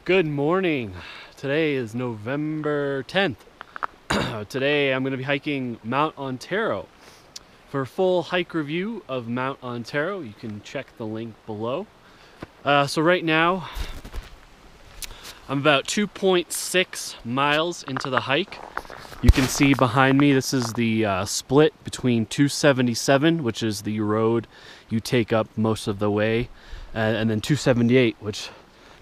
Good morning. Today is November 10th. Today I'm going to be hiking Mt Antero. For a full hike review of Mt Antero, you can check the link below. So right now, I'm about 2.6 miles into the hike. You can see behind me, this is the split between 277, which is the road you take up most of the way, and then 278, which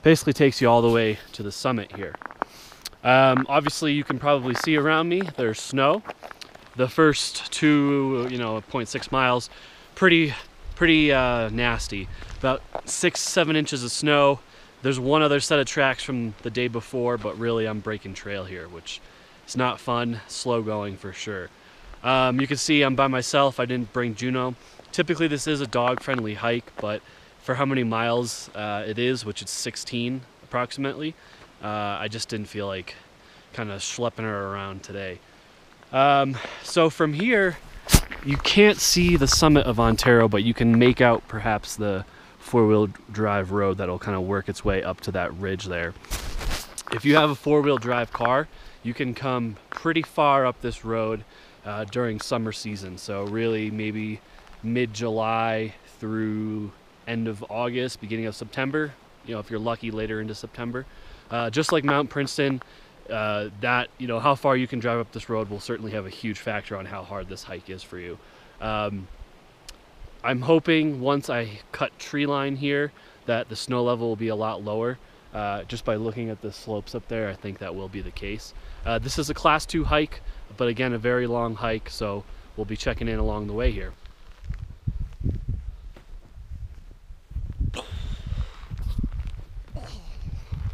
basically takes you all the way to the summit here. Obviously, you can probably see around me, there's snow. The first 0.6 miles, pretty nasty. About 6-7 inches of snow. There's one other set of tracks from the day before, but really I'm breaking trail here, which is not fun, slow going for sure. You can see I'm by myself, I didn't bring Juno. Typically this is a dog-friendly hike, but for how many miles it is, which is 16 approximately, I just didn't feel like kind of schlepping her around today. So from here, you can't see the summit of Antero, but you can make out perhaps the four-wheel drive road that'll kind of work its way up to that ridge there. If you have a four-wheel drive car, you can come pretty far up this road during summer season. So really maybe mid-July through end of August, beginning of September, if you're lucky later into September. Just like Mount Princeton, how far you can drive up this road will certainly have a huge factor on how hard this hike is for you. I'm hoping once I cut tree line here that the snow level will be a lot lower. Just by looking at the slopes up there, I think that will be the case. This is a class 2 hike, but again, a very long hike, so we'll be checking in along the way here.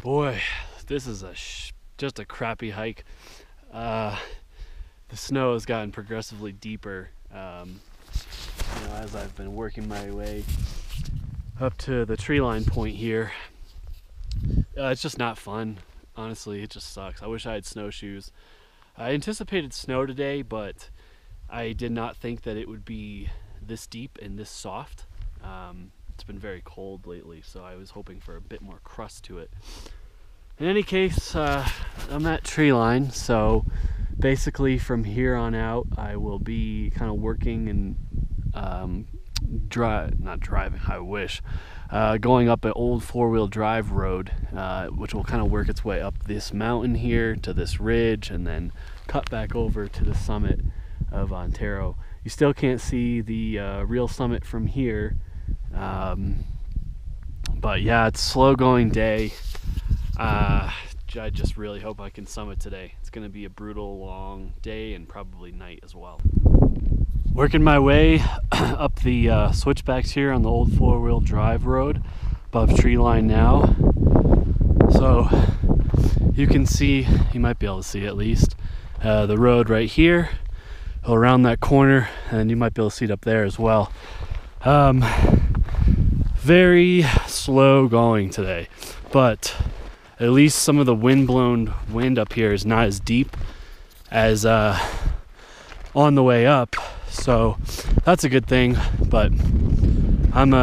Boy, this is just a crappy hike. The snow has gotten progressively deeper as I've been working my way up to the tree line point here. It's just not fun, honestly. It just sucks. I wish I had snowshoes. I anticipated snow today, but I did not think that it would be this deep and this soft. It's been very cold lately, so I was hoping for a bit more crust to it. In any case, I'm at tree line, so basically from here on out I will be kind of working and not driving, I wish, going up an old four-wheel drive road, which will kind of work its way up this mountain here to this ridge and then cut back over to the summit of Antero. You still can't see the real summit from here, but yeah, it's a slow going day. I just really hope I can summit today. It's going to be a brutal long day and probably night as well. Working my way up the switchbacks here on the old four-wheel drive road above tree line now. So you can see, you might be able to see at least, the road right here around that corner, and you might be able to see it up there as well. Very slow going today, but at least some of the wind up here is not as deep as on the way up, so that's a good thing. But I'm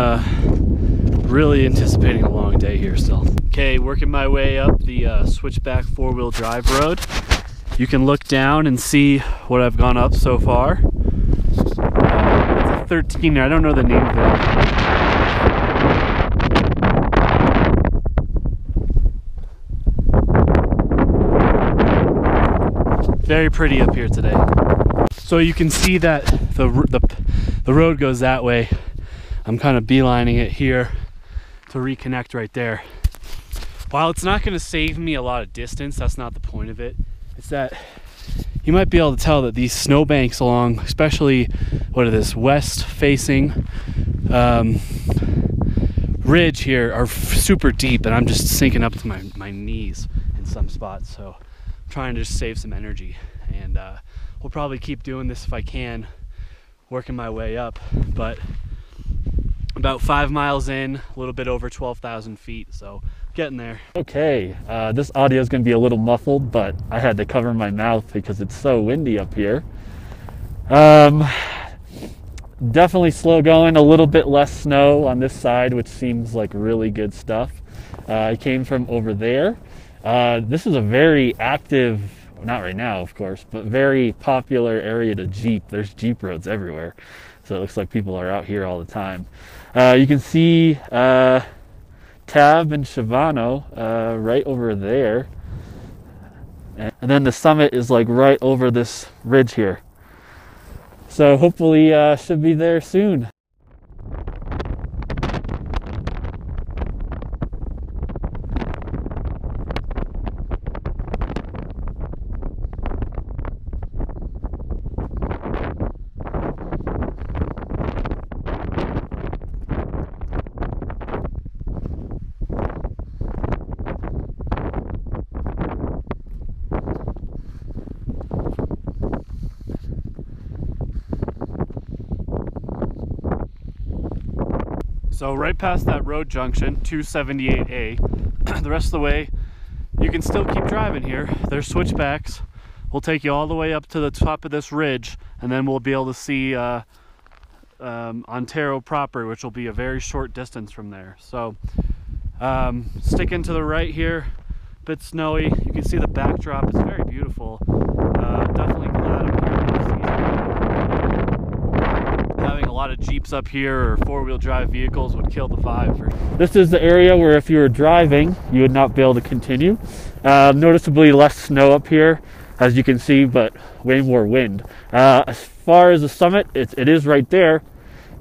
really anticipating a long day here still. Okay, working my way up the switchback four-wheel drive road. You can look down and see what I've gone up so far. It's a 13, I don't know the name of it. Very pretty up here today. So you can see that the road goes that way. I'm kind of beelining it here to reconnect right there. While it's not going to save me a lot of distance, that's not the point of it. It's that you might be able to tell that these snowbanks along, especially this west facing ridge here, are super deep, and I'm just sinking up to my knees in some spots. So I'm trying to just save some energy, and we'll probably keep doing this if I can, working my way up. But about 5 miles in, a little bit over 12,000 feet, so getting there. Okay, this audio is going to be a little muffled, but I had to cover my mouth because it's so windy up here. Definitely slow going, a little bit less snow on this side, which seems like really good stuff. I came from over there. This is a very active, not right now of course, but very popular area to Jeep. There's Jeep roads everywhere, so it looks like people are out here all the time. You can see Tab and Shivano right over there, and then the summit is like right over this ridge here, so hopefully should be there soon. So right past that road junction, 278A, the rest of the way, you can still keep driving here. There's switchbacks. We'll take you all the way up to the top of this ridge, and then we'll be able to see Antero proper, which will be a very short distance from there. So sticking to the right here, a bit snowy. You can see the backdrop. It's very beautiful. Definitely glad I'm here. Having a lot of Jeeps up here or four-wheel drive vehicles would kill the vibe. This is the area where if you were driving, you would not be able to continue. Noticeably less snow up here, as you can see, but way more wind. As far as the summit, it is right there.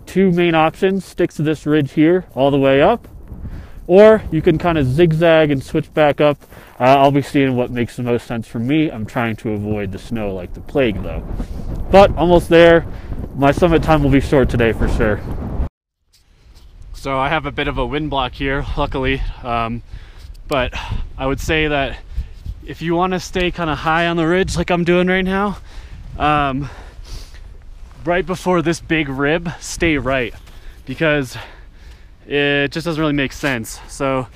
Two main options: sticks to this ridge here all the way up, or you can kind of zigzag and switch back up. I'll be seeing what makes the most sense for me. I'm trying to avoid the snow like the plague though. But almost there. My summit time will be short today for sure. So I have a bit of a wind block here, luckily. But I would say that if you want to stay kind of high on the ridge like I'm doing right now, right before this big rib, stay right, because it just doesn't really make sense. So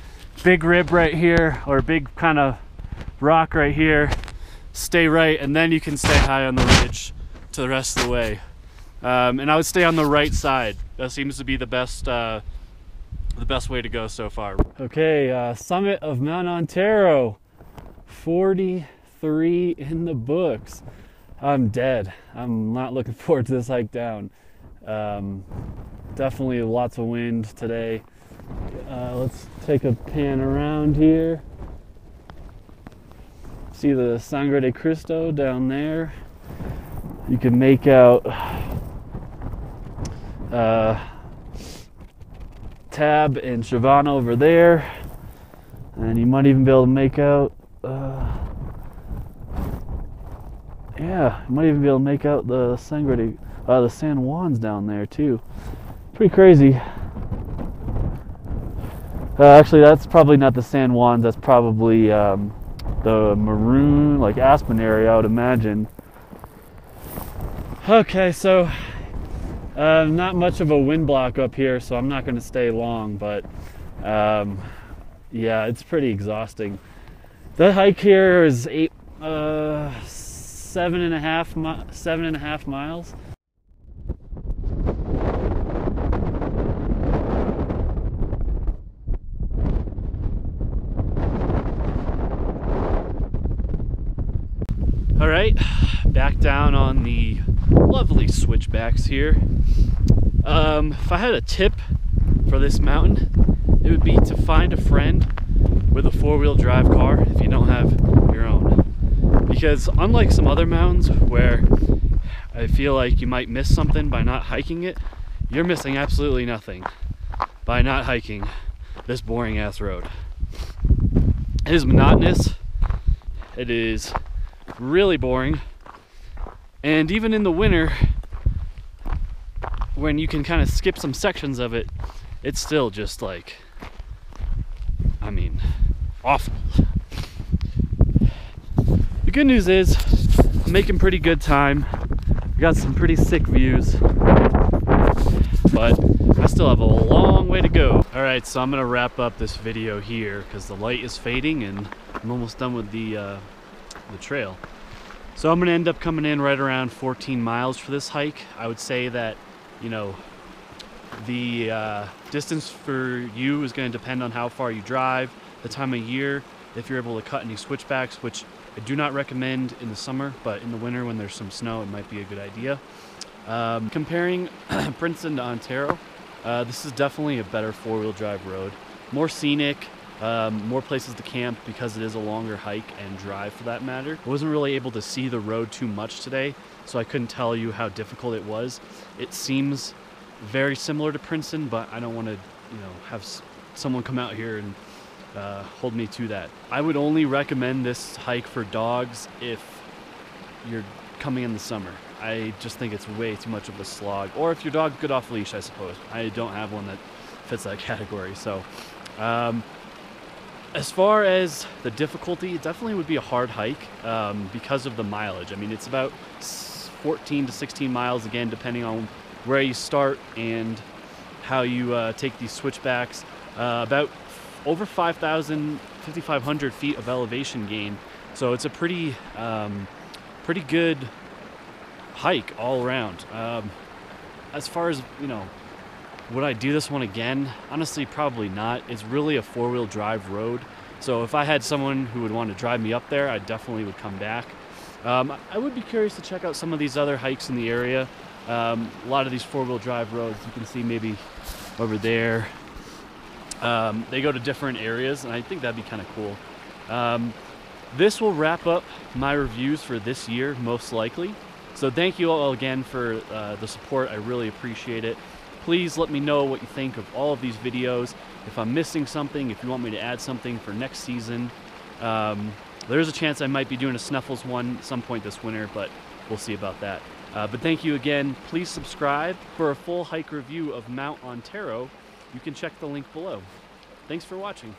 big rib right here, or big kind of rock right here, stay right, and then you can stay high on the ridge to the rest of the way. And I would stay on the right side. That seems to be the best way to go so far. Okay, summit of Mt Antero, 43 in the books. I'm dead. I'm not looking forward to this hike down. Definitely lots of wind today. Let's take a pan around here. See the Sangre de Cristo down there. You can make out Tab and Shivano over there, and you might even be able to make out yeah, you might even be able to make out the the San Juans down there too. Pretty crazy. Actually, that's probably not the San Juans. That's probably the maroon, like Aspen area, I would imagine. Okay, so not much of a wind block up here, so I'm not going to stay long, but yeah, it's pretty exhausting. The hike here is 7.5 miles. All right, back down on the lovely switchbacks here. If I had a tip for this mountain, it would be to find a friend with a four-wheel drive car if you don't have your own. Because unlike some other mountains where I feel like you might miss something by not hiking it, you're missing absolutely nothing by not hiking this boring ass road. It is monotonous. It is really boring. And even in the winter, when you can kind of skip some sections of it, it's still just like, I mean, awful. The good news is I'm making pretty good time. I got some pretty sick views, but I still have a long way to go. All right, so I'm gonna wrap up this video here because the light is fading and I'm almost done with the trail. So I'm gonna end up coming in right around 14 miles for this hike. I would say that, you know, The distance for you is going to depend on how far you drive, the time of year, if you're able to cut any switchbacks, which I do not recommend in the summer, but in the winter when there's some snow, it might be a good idea. Comparing Princeton to Antero, this is definitely a better four-wheel drive road. More scenic, more places to camp because it is a longer hike and drive for that matter. I wasn't really able to see the road too much today, so I couldn't tell you how difficult it was. It seems very similar to Princeton, but I don't want to, have someone come out here and hold me to that. I would only recommend this hike for dogs if you're coming in the summer. I just think it's way too much of a slog. Or if your dog's good off leash, I suppose. I don't have one that fits that category. So as far as the difficulty, it definitely would be a hard hike because of the mileage. I mean, it's about 14 to 16 miles, again, depending on where you start and how you take these switchbacks. About over 5,500 feet of elevation gain. So it's a pretty good hike all around. As far as, would I do this one again? Honestly, probably not. It's really a four-wheel drive road. So if I had someone who would want to drive me up there, I definitely would come back. I would be curious to check out some of these other hikes in the area. A lot of these four-wheel drive roads, you can see maybe over there. They go to different areas, and I think that'd be kind of cool. This will wrap up my reviews for this year, most likely. So thank you all again for the support. I really appreciate it. Please let me know what you think of all of these videos. If I'm missing something, if you want me to add something for next season. There's a chance I might be doing a Snuffles one at some point this winter, but we'll see about that. But thank you again. Please subscribe. For a full hike review of Mt Antero, you can check the link below. Thanks for watching.